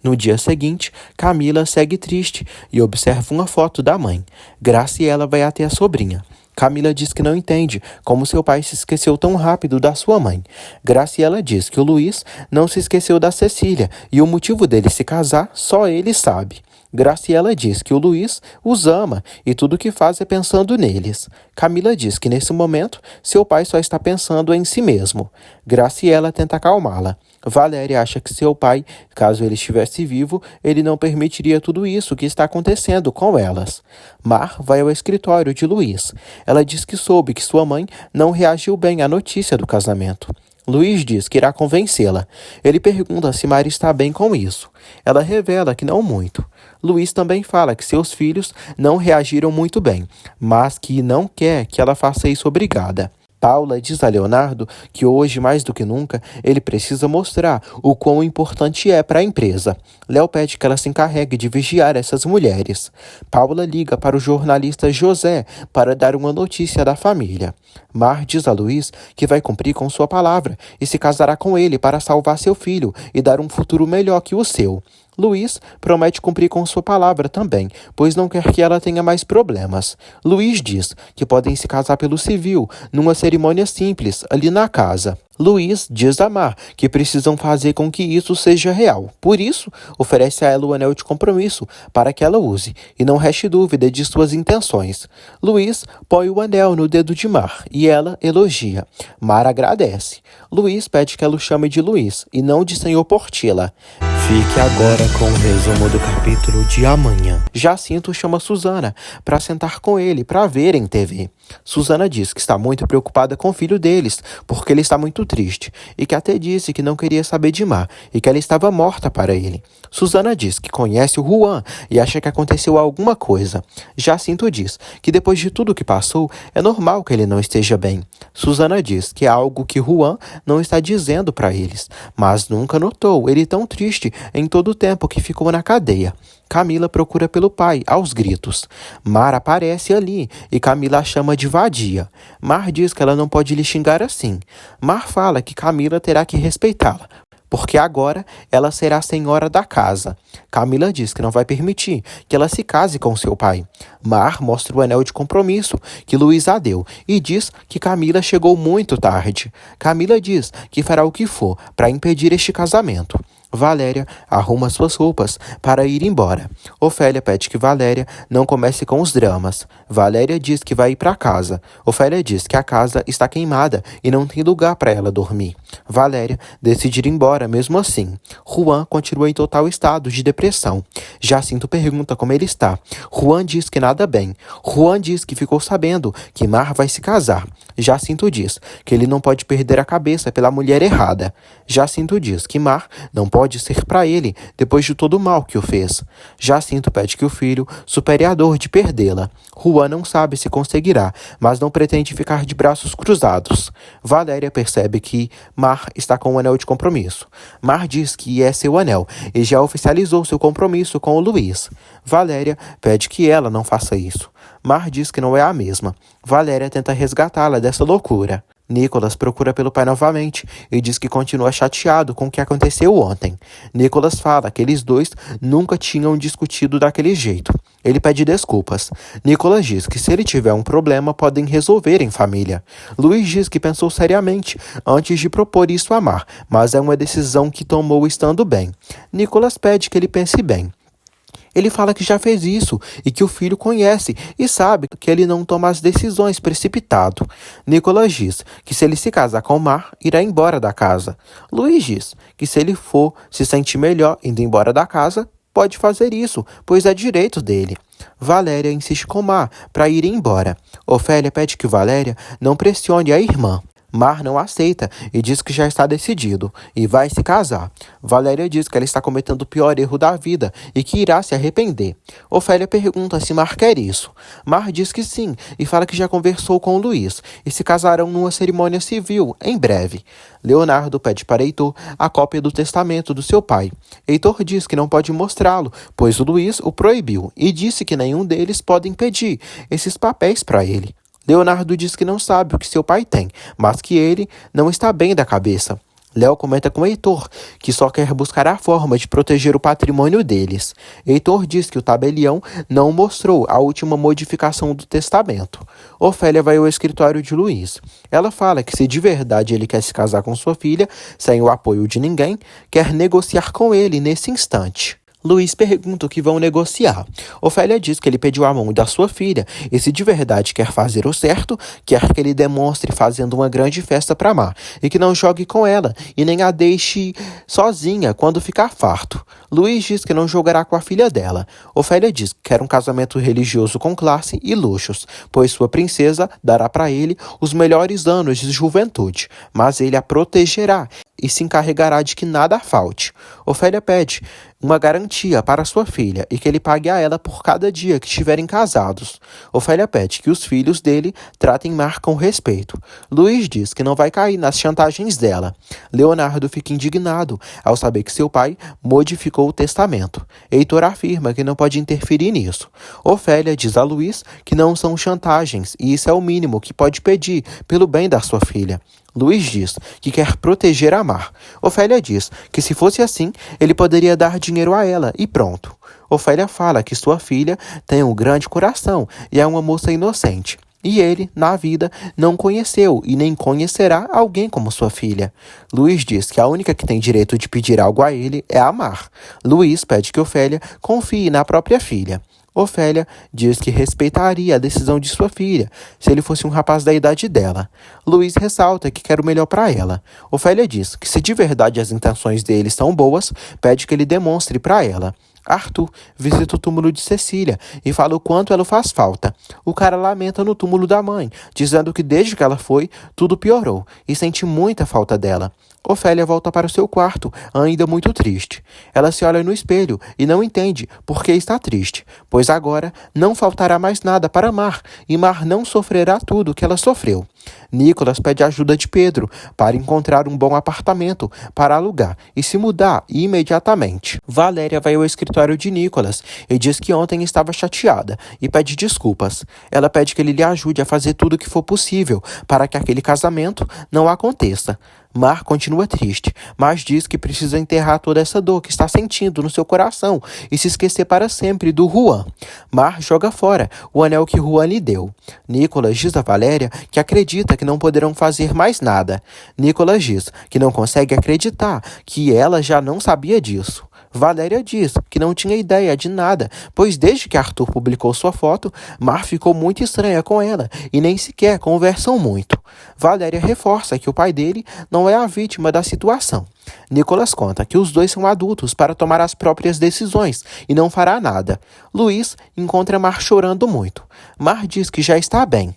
No dia seguinte, Camila segue triste e observa uma foto da mãe. Graciela vai até a sobrinha. Camila diz que não entende como seu pai se esqueceu tão rápido da sua mãe. Graciela diz que o Luiz não se esqueceu da Cecília e o motivo dele se casar só ele sabe. Graciela diz que o Luiz os ama e tudo o que faz é pensando neles. Camila diz que nesse momento seu pai só está pensando em si mesmo. Graciela tenta acalmá-la. Valéria acha que seu pai, caso ele estivesse vivo, ele não permitiria tudo isso que está acontecendo com elas. Mar vai ao escritório de Luiz. Ela diz que soube que sua mãe não reagiu bem à notícia do casamento. Luiz diz que irá convencê-la. Ele pergunta se Mar está bem com isso. Ela revela que não muito. Luiz também fala que seus filhos não reagiram muito bem, mas que não quer que ela faça isso obrigada. Paula diz a Leonardo que hoje, mais do que nunca, ele precisa mostrar o quão importante é para a empresa. Léo pede que ela se encarregue de vigiar essas mulheres. Paula liga para o jornalista José para dar uma notícia da família. Mar diz a Luiz que vai cumprir com sua palavra e se casará com ele para salvar seu filho e dar um futuro melhor que o seu. Luiz promete cumprir com sua palavra também, pois não quer que ela tenha mais problemas. Luiz diz que podem se casar pelo civil, numa cerimônia simples, ali na casa. Luiz diz a Mar que precisam fazer com que isso seja real. Por isso, oferece a ela o anel de compromisso para que ela use e não reste dúvida de suas intenções. Luiz põe o anel no dedo de Mar e ela elogia. Mar agradece. Luiz pede que ela o chame de Luiz e não de Senhor Portilla. Fique agora com o resumo do capítulo de amanhã. Jacinto chama Susana para sentar com ele para verem TV. Susana diz que está muito preocupada com o filho deles, porque ele está muito triste, e que até disse que não queria saber de Mar, e que ela estava morta para ele. Susana diz que conhece o Juan e acha que aconteceu alguma coisa. Jacinto diz que depois de tudo que passou, é normal que ele não esteja bem. Susana diz que é algo que Juan não está dizendo para eles, mas nunca notou ele tão triste em todo o tempo que ficou na cadeia. Camila procura pelo pai, aos gritos. Mar aparece ali e Camila a chama de vadia. Mar diz que ela não pode lhe xingar assim. Mar fala que Camila terá que respeitá-la, porque agora ela será a senhora da casa. Camila diz que não vai permitir que ela se case com seu pai. Mar mostra o anel de compromisso que Luiz a deu e diz que Camila chegou muito tarde. Camila diz que fará o que for para impedir este casamento. Valéria arruma suas roupas para ir embora. Ofélia pede que Valéria não comece com os dramas. Valéria diz que vai ir para casa. Ofélia diz que a casa está queimada e não tem lugar para ela dormir. Valéria decide ir embora mesmo assim. Juan continua em total estado de depressão. Jacinto pergunta como ele está. Juan diz que nada bem. Juan diz que ficou sabendo que Mar vai se casar. Jacinto diz que ele não pode perder a cabeça pela mulher errada. Jacinto diz que Mar não pode ser para ele depois de todo o mal que o fez. Jacinto pede que o filho supere a dor de perdê-la. Juan não sabe se conseguirá, mas não pretende ficar de braços cruzados. Valéria percebe que Mar está com um anel de compromisso. Mar diz que é seu anel e já oficializou seu compromisso com o Luiz. Valéria pede que ela não faça isso. Mar diz que não é a mesma. Valéria tenta resgatá-la dessa loucura. Nicolas procura pelo pai novamente e diz que continua chateado com o que aconteceu ontem. Nicolas fala que eles dois nunca tinham discutido daquele jeito. Ele pede desculpas. Nicolas diz que se ele tiver um problema, podem resolver em família. Luiz diz que pensou seriamente antes de propor isso a Mar, mas é uma decisão que tomou estando bem. Nicolas pede que ele pense bem. Ele fala que já fez isso e que o filho conhece e sabe que ele não toma as decisões precipitado. Nicolas diz que se ele se casar com Mar, irá embora da casa. Luiz diz que se ele for se sentir melhor indo embora da casa, pode fazer isso, pois é direito dele. Valéria insiste com Mar para ir embora. Ofélia pede que Valéria não pressione a irmã. Mar não aceita e diz que já está decidido e vai se casar. Valéria diz que ela está cometendo o pior erro da vida e que irá se arrepender. Ofélia pergunta se Mar quer isso. Mar diz que sim e fala que já conversou com o Luiz e se casarão numa cerimônia civil em breve. Leonardo pede para Heitor a cópia do testamento do seu pai. Heitor diz que não pode mostrá-lo, pois o Luiz o proibiu e disse que nenhum deles pode pedir esses papéis para ele. Leonardo diz que não sabe o que seu pai tem, mas que ele não está bem da cabeça. Léo comenta com Heitor, que só quer buscar a forma de proteger o patrimônio deles. Heitor diz que o tabelião não mostrou a última modificação do testamento. Ofélia vai ao escritório de Luiz. Ela fala que se de verdade ele quer se casar com sua filha, sem o apoio de ninguém, quer negociar com ele nesse instante. Luiz pergunta o que vão negociar. Ofélia diz que ele pediu a mão da sua filha e se de verdade quer fazer o certo, quer que ele demonstre fazendo uma grande festa para Mar e que não jogue com ela e nem a deixe sozinha quando ficar farto. Luiz diz que não jogará com a filha dela. Ofélia diz que quer um casamento religioso com classe e luxos, pois sua princesa dará para ele os melhores anos de juventude, mas ele a protegerá e se encarregará de que nada falte. Ofélia pede uma garantia para sua filha e que ele pague a ela por cada dia que estiverem casados. Ofélia pede que os filhos dele tratem Mar com respeito. Luiz diz que não vai cair nas chantagens dela. Leonardo fica indignado ao saber que seu pai modificou o testamento. Heitor afirma que não pode interferir nisso. Ofélia diz a Luiz que não são chantagens e isso é o mínimo que pode pedir pelo bem da sua filha. Luiz diz que quer proteger a Mar. Ofélia diz que se fosse assim, ele poderia dar dinheiro a ela e pronto. Ofélia fala que sua filha tem um grande coração e é uma moça inocente. E ele, na vida, não conheceu e nem conhecerá alguém como sua filha. Luiz diz que a única que tem direito de pedir algo a ele é a Mar. Luiz pede que Ofélia confie na própria filha. Ofélia diz que respeitaria a decisão de sua filha, se ele fosse um rapaz da idade dela. Luiz ressalta que quer o melhor para ela. Ofélia diz que se de verdade as intenções dele são boas, pede que ele demonstre para ela. Arthur visita o túmulo de Cecília e fala o quanto ela faz falta. O cara lamenta no túmulo da mãe, dizendo que desde que ela foi, tudo piorou e sente muita falta dela. Ofélia volta para o seu quarto, ainda muito triste. Ela se olha no espelho e não entende por que está triste, pois agora não faltará mais nada para Mar e Mar não sofrerá tudo o que ela sofreu. Nicolas pede ajuda de Pedro para encontrar um bom apartamento para alugar e se mudar imediatamente. Valéria vai ao escritório de Nicolas e diz que ontem estava chateada e pede desculpas. Ela pede que ele lhe ajude a fazer tudo o que for possível para que aquele casamento não aconteça. Mar continua triste, mas diz que precisa enterrar toda essa dor que está sentindo no seu coração e se esquecer para sempre do Juan. Mar joga fora o anel que Juan lhe deu. Nicolas diz a Valéria que acredita que não poderão fazer mais nada. Nicolas diz que não consegue acreditar que ela já não sabia disso. Valéria diz que não tinha ideia de nada, pois desde que Arthur publicou sua foto, Mar ficou muito estranha com ela e nem sequer conversam muito. Valéria reforça que o pai dele não é a vítima da situação. Nicolas conta que os dois são adultos para tomar as próprias decisões e não fará nada. Luiz encontra Mar chorando muito. Mar diz que já está bem.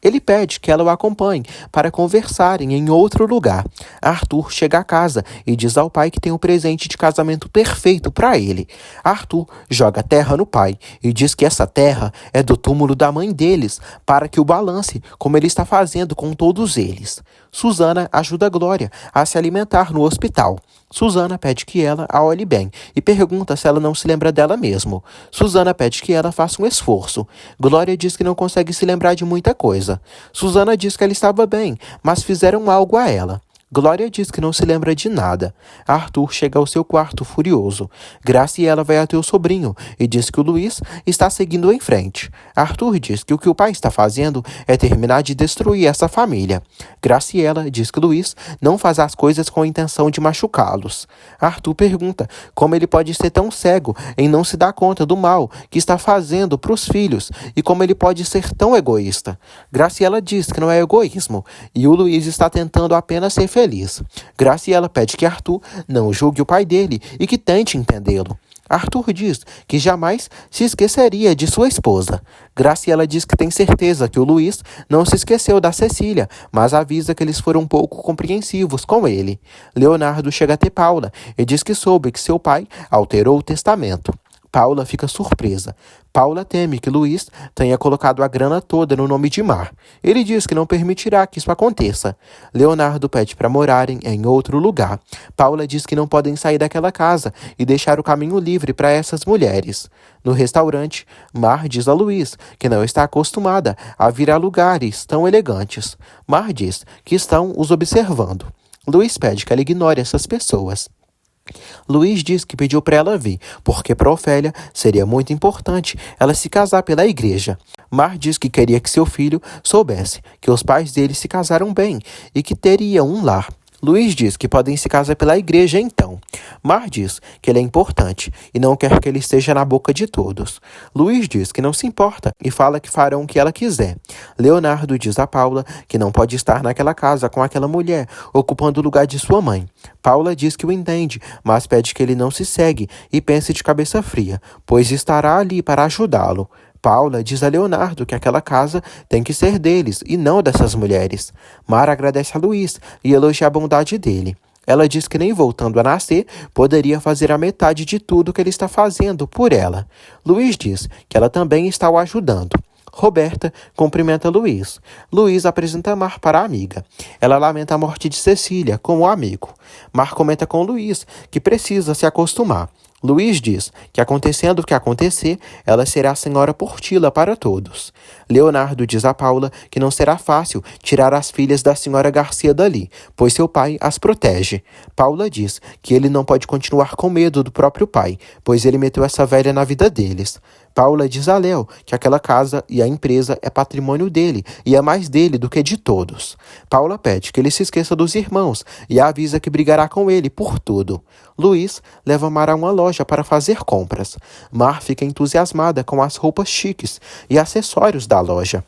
Ele pede que ela o acompanhe para conversarem em outro lugar. Arthur chega a casa e diz ao pai que tem o presente de casamento perfeito para ele. Arthur joga terra no pai e diz que essa terra é do túmulo da mãe deles, para que o balance, como ele está fazendo com todos eles. Susana ajuda Glória a se alimentar no hospital. Susana pede que ela a olhe bem e pergunta se ela não se lembra dela mesmo. Susana pede que ela faça um esforço. Glória diz que não consegue se lembrar de muita coisa. Susana diz que ela estava bem, mas fizeram algo a ela. Glória diz que não se lembra de nada. Arthur chega ao seu quarto furioso. Graciela vai até o sobrinho e diz que o Luiz está seguindo em frente. Arthur diz que o o pai está fazendo é terminar de destruir essa família. Graciela diz que Luiz não faz as coisas com a intenção de machucá-los. Arthur pergunta como ele pode ser tão cego em não se dar conta do mal que está fazendo para os filhos e como ele pode ser tão egoísta. Graciela diz que não é egoísmo e o Luiz está tentando apenas ser feliz. Graciela pede que Arthur não julgue o pai dele e que tente entendê-lo. Arthur diz que jamais se esqueceria de sua esposa. Graciela diz que tem certeza que o Luiz não se esqueceu da Cecília, mas avisa que eles foram um pouco compreensivos com ele. Leonardo chega até Paula e diz que soube que seu pai alterou o testamento. Paula fica surpresa. Paula teme que Luiz tenha colocado a grana toda no nome de Mar. Ele diz que não permitirá que isso aconteça. Leonardo pede para morarem em outro lugar. Paula diz que não podem sair daquela casa e deixar o caminho livre para essas mulheres. No restaurante, Mar diz a Luiz que não está acostumada a vir a lugares tão elegantes. Mar diz que estão os observando. Luís pede que ela ignore essas pessoas. Luís diz que pediu para ela vir, porque para Ofélia seria muito importante ela se casar pela igreja. Mar diz que queria que seu filho soubesse que os pais dele se casaram bem e que teria um lar. Luís diz que podem se casar pela igreja então. Mar diz que ele é importante e não quer que ele esteja na boca de todos. Luís diz que não se importa e fala que farão o que ela quiser. Leonardo diz a Paula que não pode estar naquela casa com aquela mulher, ocupando o lugar de sua mãe. Paula diz que o entende, mas pede que ele não se segue e pense de cabeça fria, pois estará ali para ajudá-lo. Paula diz a Leonardo que aquela casa tem que ser deles e não dessas mulheres. Mar agradece a Luís e elogia a bondade dele. Ela diz que nem voltando a nascer poderia fazer a metade de tudo que ele está fazendo por ela. Luís diz que ela também está o ajudando. Roberta cumprimenta Luís. Luís apresenta Mar para a amiga. Ela lamenta a morte de Cecília como amigo. Mar comenta com Luís que precisa se acostumar. Luís diz que, acontecendo o que acontecer, ela será a senhora Portila para todos. Leonardo diz a Paula que não será fácil tirar as filhas da senhora Garcia dali, pois seu pai as protege. Paula diz que ele não pode continuar com medo do próprio pai, pois ele meteu essa velha na vida deles. Paula diz a Léo que aquela casa e a empresa é patrimônio dele e é mais dele do que de todos. Paula pede que ele se esqueça dos irmãos e avisa que brigará com ele por tudo. Luís leva Mar a uma loja para fazer compras. Mar fica entusiasmada com as roupas chiques e acessórios da loja.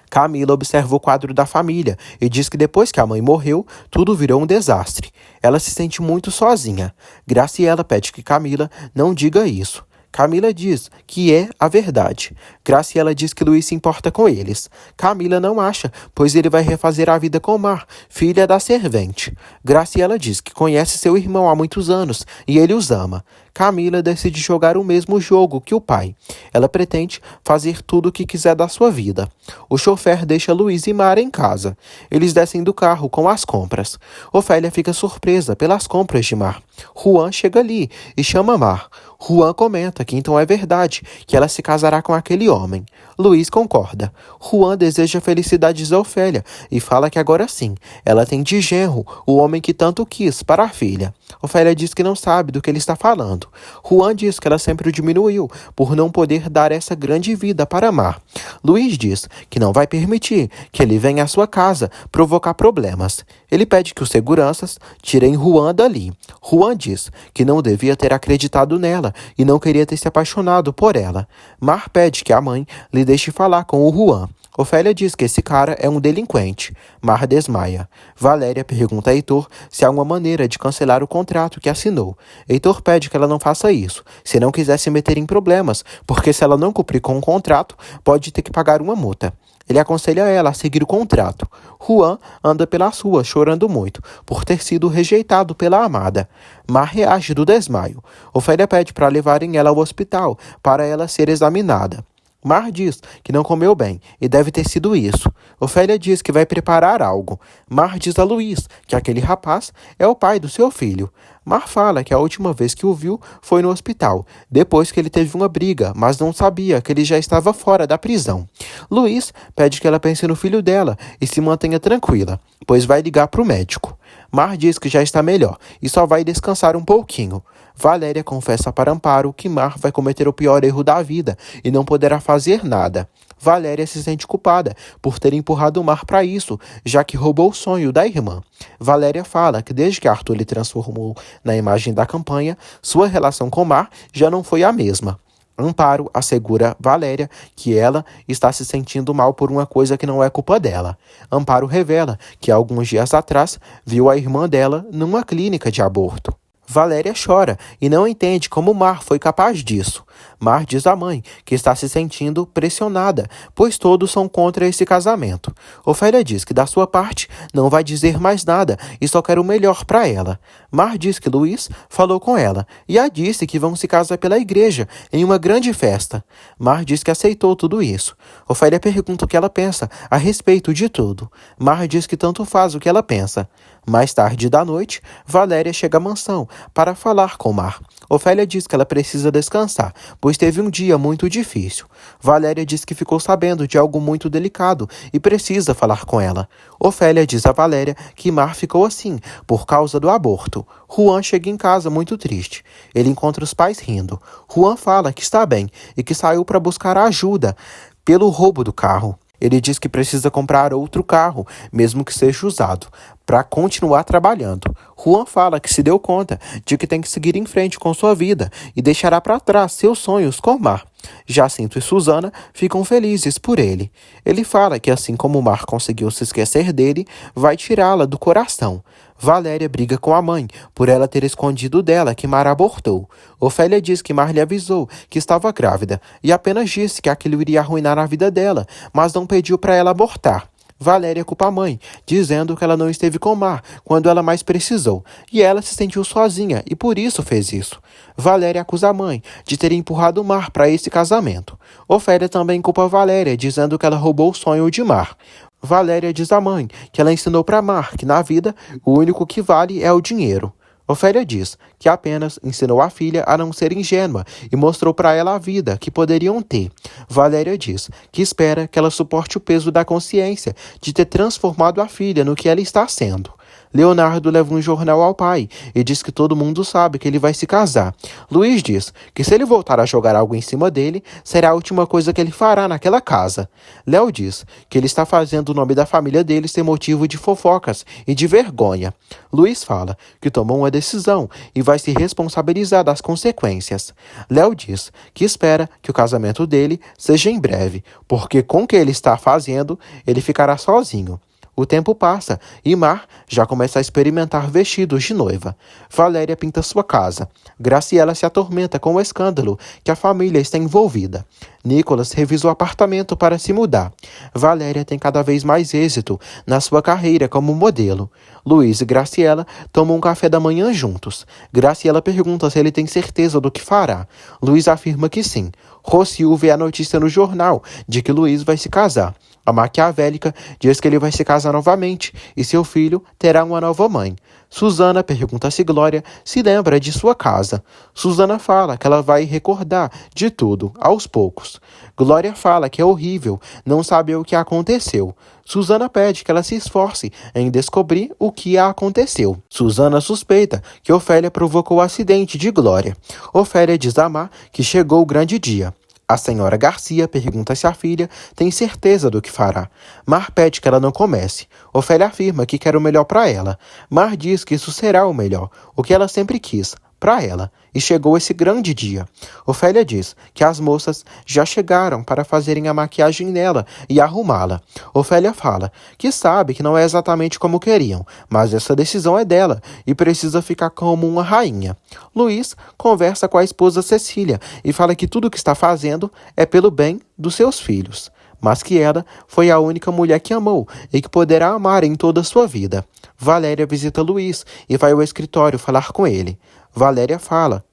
Camila observa o quadro da família e diz que depois que a mãe morreu, tudo virou um desastre. Ela se sente muito sozinha. Graciela pede que Camila não diga isso. Camila diz que é a verdade. Graciela diz que Luís se importa com eles. Camila não acha, pois ele vai refazer a vida com Mar, filha da servente. Graciela diz que conhece seu irmão há muitos anos e ele os ama. Camila decide jogar o mesmo jogo que o pai. Ela pretende fazer tudo o que quiser da sua vida. O chofer deixa Luís e Mar em casa. Eles descem do carro com as compras. Ofélia fica surpresa pelas compras de Mar. Juan chega ali e chama Mar. Juan comenta que então é verdade que ela se casará com aquele homem. Luís concorda. Juan deseja felicidades a Ofélia e fala que agora sim, ela tem de genro o homem que tanto quis para a filha. Ofélia diz que não sabe do que ele está falando. Juan diz que ela sempre o diminuiu por não poder dar essa grande vida para Mar. Luís diz que não vai permitir que ele venha à sua casa provocar problemas. Ele pede que os seguranças tirem Juan dali. Juan diz que não devia ter acreditado nela e não queria ter se apaixonado por ela. Mar pede que a mãe lhe deixe falar com o Juan. Ofélia diz que esse cara é um delinquente. Mar desmaia. Valéria pergunta a Heitor se há uma maneira de cancelar o contrato que assinou. Heitor pede que ela não faça isso, se não quiser se meter em problemas, porque se ela não cumprir com o contrato, pode ter que pagar uma multa. Ele aconselha ela a seguir o contrato. Juan anda pelas ruas chorando muito, por ter sido rejeitado pela amada. Mar reage do desmaio. Ofélia pede para levarem ela ao hospital, para ela ser examinada. Mar diz que não comeu bem e deve ter sido isso. Ofélia diz que vai preparar algo. Mar diz a Luís que aquele rapaz é o pai do seu filho. Mar fala que a última vez que o viu foi no hospital, depois que ele teve uma briga, mas não sabia que ele já estava fora da prisão. Luís pede que ela pense no filho dela e se mantenha tranquila, pois vai ligar para o médico. Mar diz que já está melhor e só vai descansar um pouquinho. Valéria confessa para Amparo que Mar vai cometer o pior erro da vida e não poderá fazer nada. Valéria se sente culpada por ter empurrado Mar para isso, já que roubou o sonho da irmã. Valéria fala que desde que Arthur lhe transformou na imagem da campanha, sua relação com Mar já não foi a mesma. Amparo assegura Valéria que ela está se sentindo mal por uma coisa que não é culpa dela. Amparo revela que alguns dias atrás viu a irmã dela numa clínica de aborto. Valéria chora e não entende como Mar foi capaz disso. Mar diz à mãe que está se sentindo pressionada, pois todos são contra esse casamento. Ofélia diz que da sua parte não vai dizer mais nada e só quer o melhor para ela. Mar diz que Luís falou com ela e a disse que vão se casar pela igreja em uma grande festa. Mar diz que aceitou tudo isso. Ofélia pergunta o que ela pensa a respeito de tudo. Mar diz que tanto faz o que ela pensa. Mais tarde da noite, Valéria chega à mansão para falar com Mar. Ofélia diz que ela precisa descansar, pois pois teve um dia muito difícil. Valéria diz que ficou sabendo de algo muito delicado e precisa falar com ela. Ofélia diz a Valéria que Mar ficou assim por causa do aborto. Juan chega em casa muito triste. Ele encontra os pais rindo. Juan fala que está bem e que saiu para buscar ajuda pelo roubo do carro. Ele diz que precisa comprar outro carro, mesmo que seja usado, para continuar trabalhando. Juan fala que se deu conta de que tem que seguir em frente com sua vida e deixará para trás seus sonhos com Mar. Jacinto e Susana ficam felizes por ele. Ele fala que assim como Mar conseguiu se esquecer dele, vai tirá-la do coração. Valéria briga com a mãe por ela ter escondido dela que Mar abortou. Ofélia diz que Mar lhe avisou que estava grávida e apenas disse que aquilo iria arruinar a vida dela, mas não pediu para ela abortar. Valéria culpa a mãe, dizendo que ela não esteve com Mar quando ela mais precisou, e ela se sentiu sozinha e por isso fez isso. Valéria acusa a mãe de ter empurrado Mar para esse casamento. Ofélia também culpa Valéria, dizendo que ela roubou o sonho de Mar. Valéria diz à mãe que ela ensinou para Mar que na vida o único que vale é o dinheiro. Ofélia diz que apenas ensinou a filha a não ser ingênua e mostrou para ela a vida que poderiam ter. Valéria diz que espera que ela suporte o peso da consciência de ter transformado a filha no que ela está sendo. Leonardo leva um jornal ao pai e diz que todo mundo sabe que ele vai se casar. Luiz diz que se ele voltar a jogar algo em cima dele, será a última coisa que ele fará naquela casa. Léo diz que ele está fazendo o nome da família dele ser motivo de fofocas e de vergonha. Luiz fala que tomou uma decisão e vai se responsabilizar das consequências. Léo diz que espera que o casamento dele seja em breve, porque com o que ele está fazendo, ele ficará sozinho. O tempo passa e Mar já começa a experimentar vestidos de noiva. Valéria pinta sua casa. Graciela se atormenta com o escândalo que a família está envolvida. Nicolas revisa o apartamento para se mudar. Valéria tem cada vez mais êxito na sua carreira como modelo. Luiz e Graciela tomam um café da manhã juntos. Graciela pergunta se ele tem certeza do que fará. Luiz afirma que sim. Rocio vê a notícia no jornal de que Luiz vai se casar. A maquiavélica diz que ele vai se casar novamente e seu filho terá uma nova mãe. Susana pergunta se Glória se lembra de sua casa. Susana fala que ela vai recordar de tudo, aos poucos. Glória fala que é horrível não saber o que aconteceu. Susana pede que ela se esforce em descobrir o que aconteceu. Susana suspeita que Ofélia provocou o acidente de Glória. Ofélia diz a Mar que chegou o grande dia. A senhora Garcia pergunta se a filha tem certeza do que fará. Mar pede que ela não comece. Ofélia afirma que quer o melhor para ela. Mar diz que isso será o melhor, o que ela sempre quis, para ela. E chegou esse grande dia. Ofélia diz que as moças já chegaram para fazerem a maquiagem nela e arrumá-la. Ofélia fala que sabe que não é exatamente como queriam, mas essa decisão é dela e precisa ficar como uma rainha. Luiz conversa com a esposa Cecília e fala que tudo o que está fazendo é pelo bem dos seus filhos, mas que ela foi a única mulher que amou e que poderá amar em toda a sua vida. Valéria visita Luiz e vai ao escritório falar com ele. Valéria fala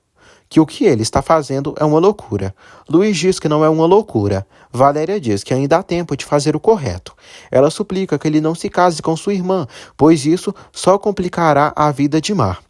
que o que ele está fazendo é uma loucura. Luiz diz que não é uma loucura. Valéria diz que ainda há tempo de fazer o correto. Ela suplica que ele não se case com sua irmã, pois isso só complicará a vida de Mar.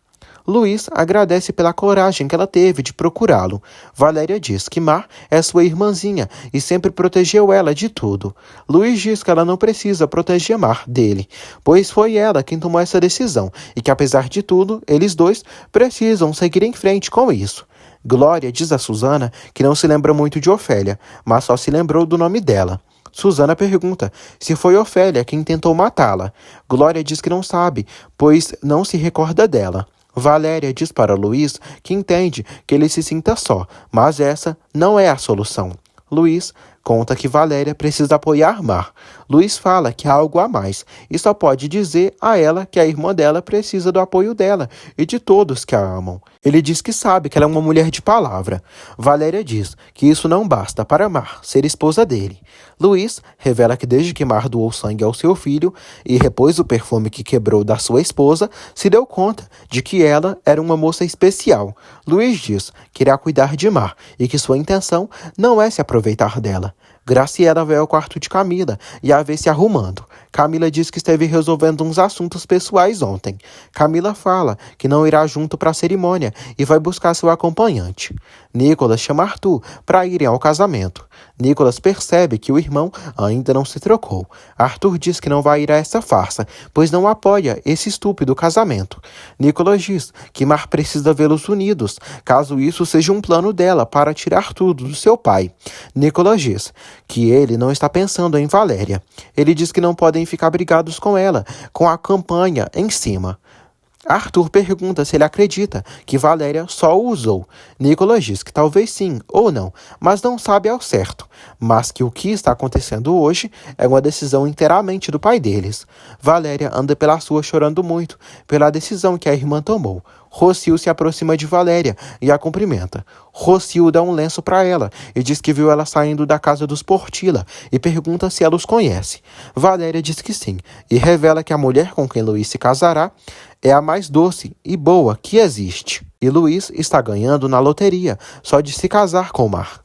Luiz agradece pela coragem que ela teve de procurá-lo. Valéria diz que Mar é sua irmãzinha e sempre protegeu ela de tudo. Luiz diz que ela não precisa proteger Mar dele, pois foi ela quem tomou essa decisão e que, apesar de tudo, eles dois precisam seguir em frente com isso. Glória diz a Susana que não se lembra muito de Ofélia, mas só se lembrou do nome dela. Susana pergunta se foi Ofélia quem tentou matá-la. Glória diz que não sabe, pois não se recorda dela. Valéria diz para Luiz que entende que ele se sinta só, mas essa não é a solução. Luiz conta que Valéria precisa apoiar Mar. Luiz fala que há algo a mais e só pode dizer a ela que a irmã dela precisa do apoio dela e de todos que a amam. Ele diz que sabe que ela é uma mulher de palavra. Valéria diz que isso não basta para Mar ser esposa dele. Luiz revela que desde que Mar doou sangue ao seu filho e repôs o perfume que quebrou da sua esposa, se deu conta de que ela era uma moça especial. Luiz diz que irá cuidar de Mar e que sua intenção não é se aproveitar dela. Graciela vai ao quarto de Camila e a vê se arrumando. Camila diz que esteve resolvendo uns assuntos pessoais ontem. Camila fala que não irá junto para a cerimônia e vai buscar seu acompanhante. Nicolas chama Arthur para irem ao casamento. Nicolas percebe que o irmão ainda não se trocou. Arthur diz que não vai ir a essa farsa, pois não apoia esse estúpido casamento. Nicolas diz que Mar precisa vê-los unidos, caso isso seja um plano dela para tirar tudo do seu pai. Nicolas diz que ele não está pensando em Valéria. Ele diz que não podem ficar brigados com ela, com a campanha em cima. Arthur pergunta se ele acredita que Valéria só o usou. Nicolas diz que talvez sim ou não, mas não sabe ao certo. Mas que o que está acontecendo hoje é uma decisão inteiramente do pai deles. Valéria anda pela rua chorando muito pela decisão que a irmã tomou. Rocio se aproxima de Valéria e a cumprimenta. Rocio dá um lenço para ela e diz que viu ela saindo da casa dos Portilla e pergunta se ela os conhece. Valéria diz que sim e revela que a mulher com quem Luiz se casará é a mais doce e boa que existe. E Luiz está ganhando na loteria só de se casar com Mar.